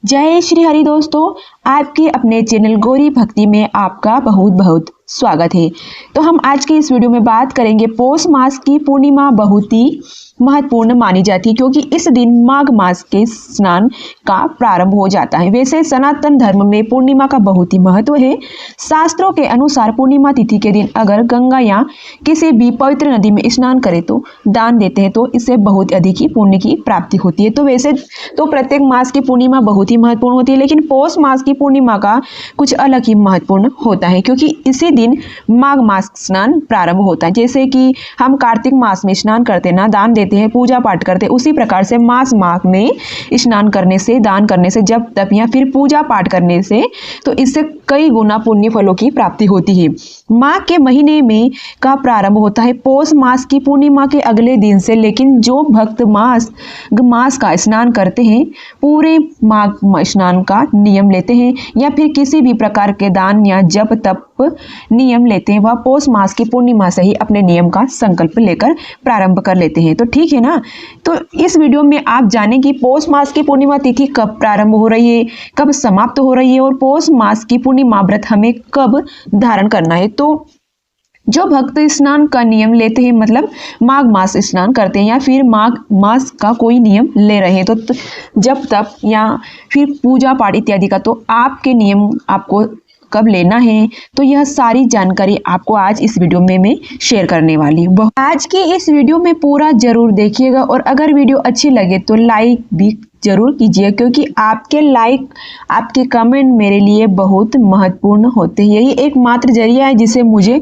जय श्री हरि दोस्तों, आपके अपने चैनल गौरी भक्ति में आपका बहुत बहुत स्वागत है। तो हम आज के इस वीडियो में बात करेंगे पौष मास की पूर्णिमा बहुत ही महत्वपूर्ण मानी जाती है, क्योंकि इस दिन माघ मास के स्नान का प्रारंभ हो जाता है। वैसे सनातन धर्म में पूर्णिमा का बहुत ही महत्व है। शास्त्रों के अनुसार पूर्णिमा तिथि के दिन अगर गंगा या किसी भी पवित्र नदी में स्नान करें तो दान देते हैं तो इससे बहुत अधिक ही पुण्य की प्राप्ति होती है। तो वैसे तो प्रत्येक मास की पूर्णिमा बहुत ही महत्वपूर्ण होती है, लेकिन पौष मास की पूर्णिमा का कुछ अलग ही महत्वपूर्ण होता है, क्योंकि इसी दिन माघ मास स्नान प्रारंभ होता है। जैसे कि हम कार्तिक मास में स्नान करते ना, दान देते हैं, पूजा पाठ करते हैं, उसी प्रकार से माघ में स्नान करने से, दान करने से, जप तप या फिर पूजा पाठ करने से तो इससे कई गुना पुण्य फलों की प्राप्ति होती है। माघ के महीने में का प्रारंभ होता है पौष मास की पूर्णिमा के अगले दिन से, लेकिन जो भक्त मास का स्नान करते हैं, पूरे माघ स्नान का नियम लेते हैं या फिर किसी भी प्रकार के दान या जप तप नियम लेते हैं, वह पौष मास की पूर्णिमा से ही अपने नियम का संकल्प लेकर प्रारंभ कर लेते हैं। तो ठीक है ना। तो इस वीडियो में आप जानें कि पौष मास की पूर्णिमा तिथि कब प्रारंभ हो रही है, कब समाप्त हो रही है और पौष मास की पूर्णिमा व्रत हमें कब धारण करना है। तो जो भक्त स्नान का नियम लेते हैं, मतलब माघ मास स्नान करते हैं या फिर माघ मास का कोई नियम ले रहे हैं, तो जब तप या फिर पूजा पाठ इत्यादि का, तो आपके नियम आपको कब लेना है, तो यह सारी जानकारी आपको आज इस वीडियो में मैं शेयर करने वाली हूँ। आज की इस वीडियो में पूरा जरूर देखिएगा और अगर वीडियो अच्छी लगे तो लाइक भी जरूर कीजिए, क्योंकि आपके लाइक, आपके कमेंट मेरे लिए बहुत महत्वपूर्ण होते हैं। यही एकमात्र जरिया है जिसे मुझे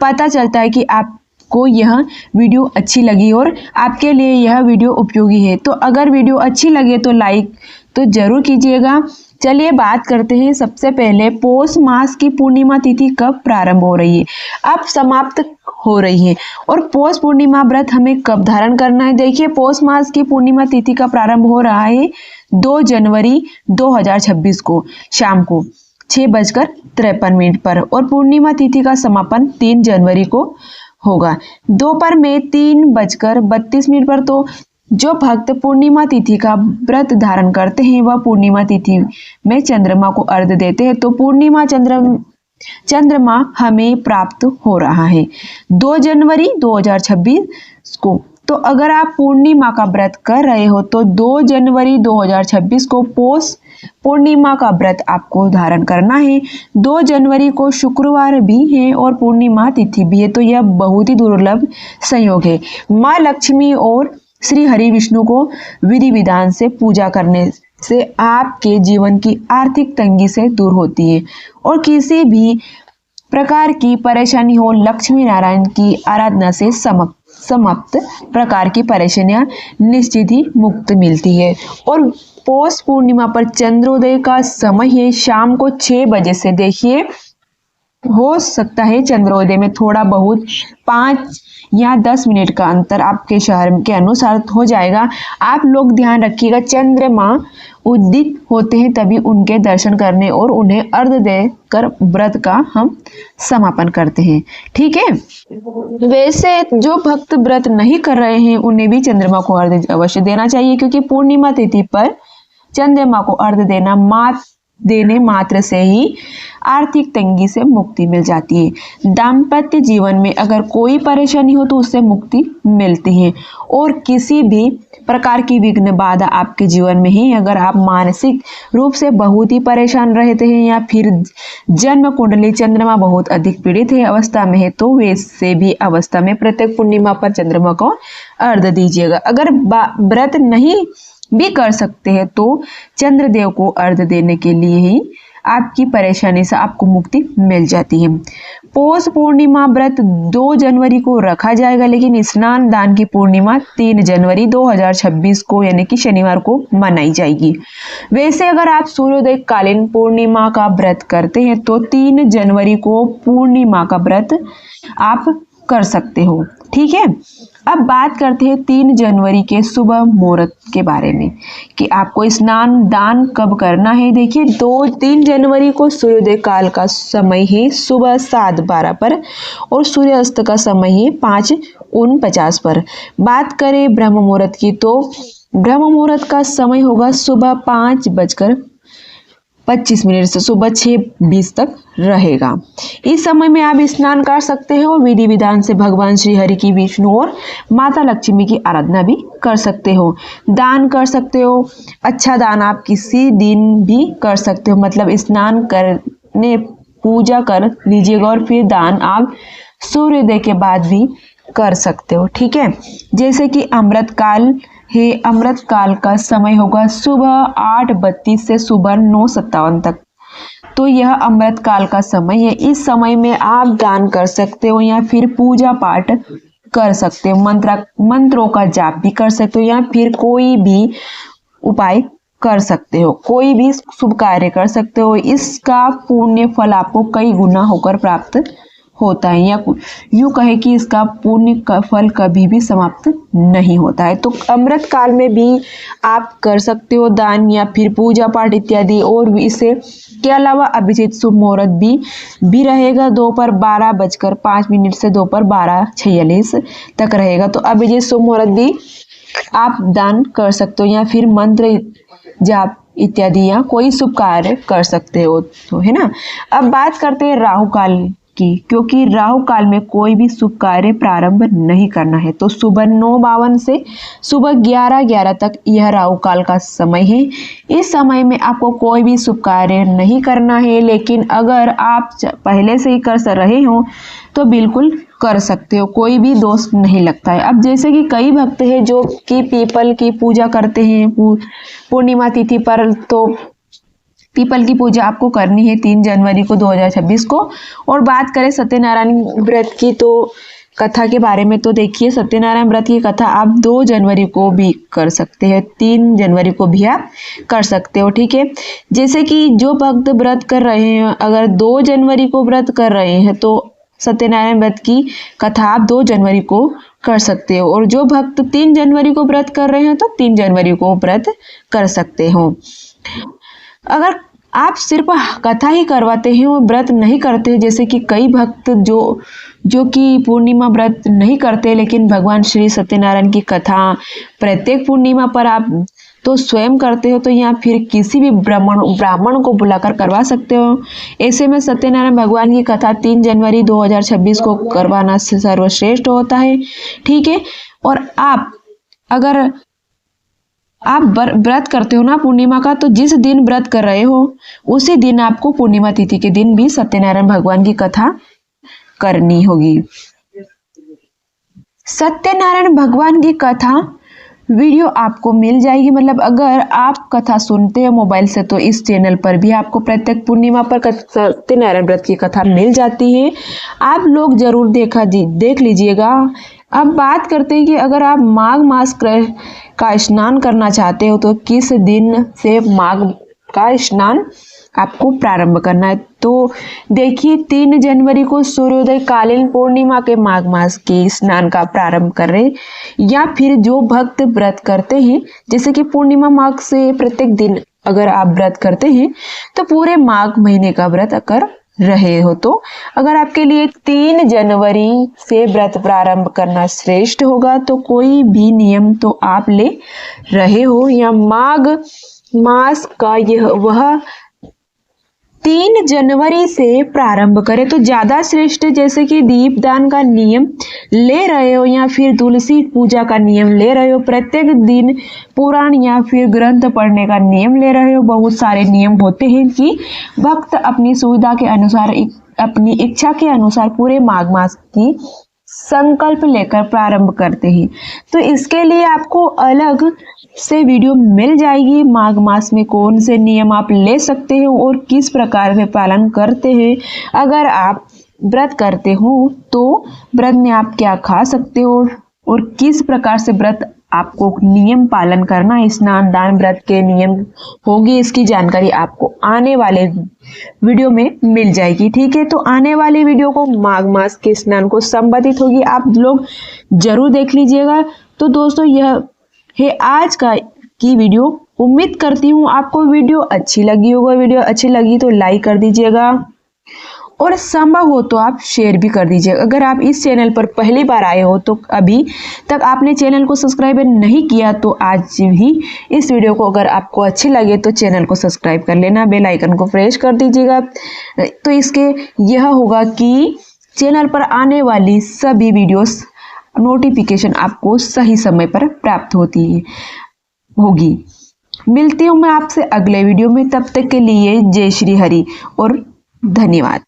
पता चलता है कि आपको यह वीडियो अच्छी लगी और आपके लिए यह वीडियो उपयोगी है। तो अगर वीडियो अच्छी लगे तो लाइक तो जरूर कीजिएगा। चलिए बात करते हैं सबसे पहले पौष मास की पूर्णिमा तिथि कब प्रारंभ हो रही है, अब समाप्त हो रही है, और पौष पूर्णिमा व्रत हमें कब धारण करना है। देखिए, पौष मास की पूर्णिमा तिथि का प्रारंभ हो रहा है 2 जनवरी 2026 को शाम को 6:53 पर और पूर्णिमा तिथि का समापन 3 जनवरी को होगा दोपहर में 3:32 पर। तो जो भक्त पूर्णिमा तिथि का व्रत धारण करते हैं वह पूर्णिमा तिथि में चंद्रमा को अर्घ्य देते हैं, तो पूर्णिमा चंद्रमा हमें प्राप्त हो रहा है 2 जनवरी 2026 को। तो अगर आप पूर्णिमा का व्रत कर रहे हो तो 2 जनवरी 2026 को पौष पूर्णिमा का व्रत आपको धारण करना है। 2 जनवरी को शुक्रवार भी है और पूर्णिमा तिथि भी है, तो यह बहुत ही दुर्लभ संयोग है। माँ लक्ष्मी और श्री हरि विष्णु को विधि विधान से पूजा करने से आपके जीवन की आर्थिक तंगी से दूर होती है और किसी भी प्रकार की परेशानी हो, लक्ष्मी नारायण की आराधना से समाप्त प्रकार की परेशानियां निश्चित ही मुक्त मिलती है। और पौष पूर्णिमा पर चंद्रोदय का समय है शाम को 6 बजे से। देखिए, हो सकता है चंद्रोदय में थोड़ा बहुत 5 या 10 मिनट का अंतर आपके शहर के अनुसार हो जाएगा। आप लोग ध्यान रखिएगा, चंद्रमा उदित होते हैं तभी उनके दर्शन करने और उन्हें अर्घ्य देकर व्रत का हम समापन करते हैं। ठीक है। वैसे जो भक्त व्रत नहीं कर रहे हैं उन्हें भी चंद्रमा को अर्घ्य अवश्य देना चाहिए, क्योंकि पूर्णिमा तिथि पर चंद्रमा को अर्घ्य देने मात्र से ही आर्थिक तंगी से मुक्ति मिल जाती है। दाम्पत्य जीवन में अगर कोई परेशानी हो तो उससे मुक्ति मिलती है और किसी भी प्रकार की विघ्न बाधा आपके जीवन में है, अगर आप मानसिक रूप से बहुत ही परेशान रहते हैं या फिर जन्म कुंडली चंद्रमा बहुत अधिक पीड़ित है अवस्था में है, तो वैसे भी अवस्था में प्रत्येक पूर्णिमा पर चंद्रमा को अर्घ्य दीजिएगा। अगर व्रत नहीं भी कर सकते हैं तो चंद्रदेव को अर्घ्य देने के लिए ही आपकी परेशानी से आपको मुक्ति मिल जाती है। पौष पूर्णिमा व्रत 2 जनवरी को रखा जाएगा, लेकिन स्नान दान की पूर्णिमा 3 जनवरी 2026 को यानी कि शनिवार को मनाई जाएगी। वैसे अगर आप सूर्योदय कालीन पूर्णिमा का व्रत करते हैं तो 3 जनवरी को पूर्णिमा का व्रत आप कर सकते हो। ठीक है। अब बात करते हैं 3 जनवरी के सुबह मुहूर्त के बारे में कि आपको स्नान दान कब करना है। देखिए, 3 जनवरी को सूर्योदय काल का समय है सुबह 7:12 पर और सूर्यास्त का समय है 5:49 पर। बात करें ब्रह्म मुहूर्त की तो ब्रह्म मुहूर्त का समय होगा सुबह 5:55 25 मिनट से सुबह 6:20 तक रहेगा। इस समय में आप स्नान कर सकते हो, विधि विधान से भगवान श्री हरि की, विष्णु और माता लक्ष्मी की आराधना भी कर सकते हो। दान कर सकते हो, अच्छा दान आप किसी दिन भी कर सकते हो, मतलब स्नान करने पूजा कर लीजिएगा और फिर दान आप सूर्योदय के बाद भी कर सकते हो। ठीक है, जैसे कि अमृत काल है, अमृत काल का समय होगा सुबह 8:32 से सुबह 9:57 तक। तो यह अमृत काल का समय है। इस समय में आप दान कर सकते हो या फिर पूजा पाठ कर सकते हो, मंत्रों का जाप भी कर सकते हो या फिर कोई भी उपाय कर सकते हो, कोई भी शुभ कार्य कर सकते हो। इसका पुण्य फल आपको कई गुना होकर प्राप्त होता है, या यूं कहे कि इसका पुण्य का फल कभी भी समाप्त नहीं होता है। तो अमृत काल में भी आप कर सकते हो दान या फिर पूजा पाठ इत्यादि। और इससे के अलावा अभिजीत शुभ मुहूर्त भी रहेगा दोपहर 12:05 से दोपहर 12:46 तक रहेगा। तो अभिजीत शुभ मुहूर्त भी आप दान कर सकते हो या फिर मंत्र जाप इत्यादि या कोई शुभ कार्य कर सकते हो, तो है ना। अब बात करते हैं राहु काल की, क्योंकि राहु काल में कोई भी शुभ कार्य प्रारंभ नहीं करना है। तो सुबह 9:52 से सुबह 11:11 तक यह राहु काल का समय है। इस समय में आपको कोई भी शुभ कार्य नहीं करना है, लेकिन अगर आप पहले से ही कर रहे हो तो बिल्कुल कर सकते हो, कोई भी दोष नहीं लगता है। अब जैसे कि कई भक्त हैं जो कि पीपल की पूजा करते हैं पूर्णिमा तिथि पर, तो पीपल की पूजा आपको करनी है 3 जनवरी को 2026 को। और बात करें सत्यनारायण व्रत की तो कथा के बारे में, तो देखिए सत्यनारायण व्रत की कथा आप 2 जनवरी को भी कर सकते हैं, 3 जनवरी को भी आप कर सकते हो। ठीक है, जैसे कि जो भक्त व्रत कर रहे हैं, अगर 2 जनवरी को व्रत कर रहे हैं तो सत्यनारायण व्रत की कथा आप 2 जनवरी को कर सकते हो। और जो भक्त 3 जनवरी को व्रत कर रहे हैं तो 3 जनवरी को व्रत कर सकते हो। अगर आप सिर्फ कथा ही करवाते हैं और व्रत नहीं करते, जैसे कि कई भक्त जो कि पूर्णिमा व्रत नहीं करते, लेकिन भगवान श्री सत्यनारायण की कथा प्रत्येक पूर्णिमा पर आप तो स्वयं करते हो, तो या फिर किसी भी ब्राह्मण को बुलाकर करवा सकते हो। ऐसे में सत्यनारायण भगवान की कथा 3 जनवरी 2026 को करवाना सर्वश्रेष्ठ होता है। ठीक है, और अगर आप व्रत करते हो ना पूर्णिमा का, तो जिस दिन व्रत कर रहे हो उसी दिन आपको पूर्णिमा तिथि के दिन भी सत्यनारायण भगवान की कथा करनी होगी। सत्यनारायण भगवान की कथा वीडियो आपको मिल जाएगी, मतलब अगर आप कथा सुनते हो मोबाइल से तो इस चैनल पर भी आपको प्रत्येक पूर्णिमा पर सत्यनारायण व्रत की कथा मिल जाती है। आप लोग जरूर देख लीजिएगा। अब बात करते हैं कि अगर आप माघ मास का स्नान करना चाहते हो तो किस दिन से माघ का स्नान आपको प्रारंभ करना है। तो देखिए 3 जनवरी को सूर्योदय कालीन पूर्णिमा के माघ मास के स्नान का प्रारंभ करें, या फिर जो भक्त व्रत करते हैं, जैसे कि पूर्णिमा माघ से प्रत्येक दिन अगर आप व्रत करते हैं तो पूरे माघ महीने का व्रत कर रहे हो, तो अगर आपके लिए 3 जनवरी से व्रत प्रारंभ करना श्रेष्ठ होगा तो कोई भी नियम तो आप ले रहे हो, या माघ मास का वह 3 जनवरी से प्रारंभ करें तो ज्यादा श्रेष्ठ है। जैसे कि दीपदान का नियम ले रहे हो या फिर तुलसी पूजा का नियम ले रहे हो, प्रत्येक दिन पुराण या फिर ग्रंथ पढ़ने का नियम ले रहे हो, बहुत सारे नियम होते हैं कि भक्त अपनी सुविधा के अनुसार, अपनी इच्छा के अनुसार पूरे माघ मास की संकल्प लेकर प्रारंभ करते हैं। तो इसके लिए आपको अलग से वीडियो मिल जाएगी, माघ मास में कौन से नियम आप ले सकते हो और किस प्रकार से पालन करते हैं। अगर आप व्रत करते हो तो व्रत में आप क्या खा सकते हो और किस प्रकार से व्रत आपको नियम पालन करना है, स्नान दान व्रत के नियम होगी, इसकी जानकारी आपको आने वाले वीडियो में मिल जाएगी। ठीक है, तो आने वाली वीडियो को माघ मास के स्नान को संबंधित होगी, आप लोग जरूर देख लीजिएगा। तो दोस्तों यह है आज की वीडियो। उम्मीद करती हूँ आपको वीडियो अच्छी लगी होगा। वीडियो अच्छी लगी तो लाइक कर दीजिएगा और संभव हो तो आप शेयर भी कर दीजिए। अगर आप इस चैनल पर पहली बार आए हो तो अभी तक आपने चैनल को सब्सक्राइब नहीं किया तो आज ही इस वीडियो को अगर आपको अच्छी लगे तो चैनल को सब्सक्राइब कर लेना, बेल आइकन को प्रेस कर दीजिएगा। तो इसके यह होगा कि चैनल पर आने वाली सभी वीडियोस नोटिफिकेशन आपको सही समय पर प्राप्त होगी। मिलती हूँ मैं आपसे अगले वीडियो में, तब तक के लिए जय श्री हरि और धन्यवाद।